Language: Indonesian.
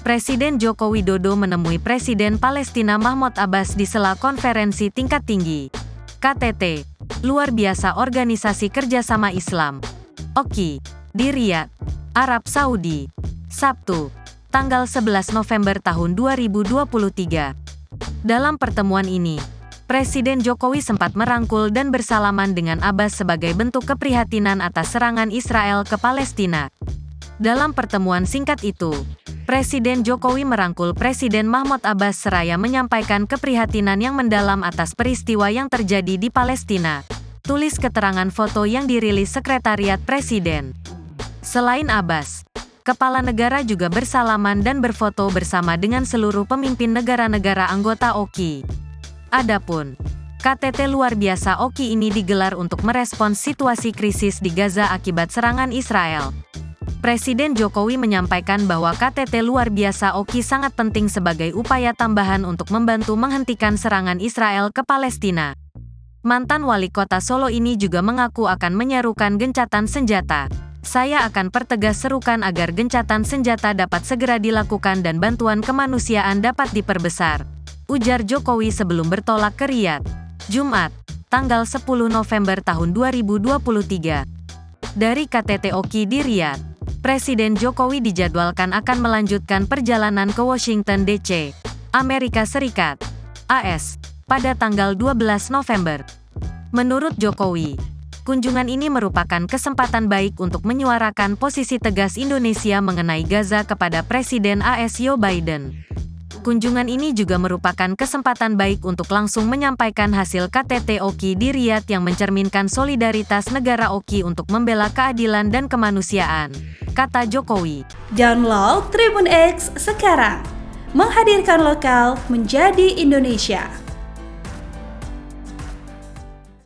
Presiden Joko Widodo menemui Presiden Palestina Mahmud Abbas di sela konferensi tingkat tinggi KTT, luar biasa Organisasi Kerjasama Islam, OKI, di Riyadh, Arab Saudi, Sabtu, tanggal 11 November tahun 2023. Dalam pertemuan ini, Presiden Jokowi sempat merangkul dan bersalaman dengan Abbas sebagai bentuk keprihatinan atas serangan Israel ke Palestina. Dalam pertemuan singkat itu, Presiden Jokowi merangkul Presiden Mahmud Abbas seraya menyampaikan keprihatinan yang mendalam atas peristiwa yang terjadi di Palestina. Tulis keterangan foto yang dirilis Sekretariat Presiden. Selain Abbas, Kepala Negara juga bersalaman dan berfoto bersama dengan seluruh pemimpin negara-negara anggota OKI. Adapun KTT luar biasa OKI ini digelar untuk merespons situasi krisis di Gaza akibat serangan Israel. Presiden Jokowi menyampaikan bahwa KTT luar biasa OKI sangat penting sebagai upaya tambahan untuk membantu menghentikan serangan Israel ke Palestina. Mantan wali kota Solo ini juga mengaku akan menyerukan gencatan senjata. Saya akan pertegas serukan agar gencatan senjata dapat segera dilakukan dan bantuan kemanusiaan dapat diperbesar, ujar Jokowi sebelum bertolak ke Riyadh, Jumat, tanggal 10 November tahun 2023. Dari KTT OKI di Riyadh, Presiden Jokowi dijadwalkan akan melanjutkan perjalanan ke Washington DC, Amerika Serikat, AS, pada tanggal 12 November. Menurut Jokowi, kunjungan ini merupakan kesempatan baik untuk menyuarakan posisi tegas Indonesia mengenai Gaza kepada Presiden AS Joe Biden. Kunjungan ini juga merupakan kesempatan baik untuk langsung menyampaikan hasil KTT OKI di Riyadh yang mencerminkan solidaritas negara OKI untuk membela keadilan dan kemanusiaan, kata Jokowi. Download Tribun X sekarang, menghadirkan lokal menjadi Indonesia.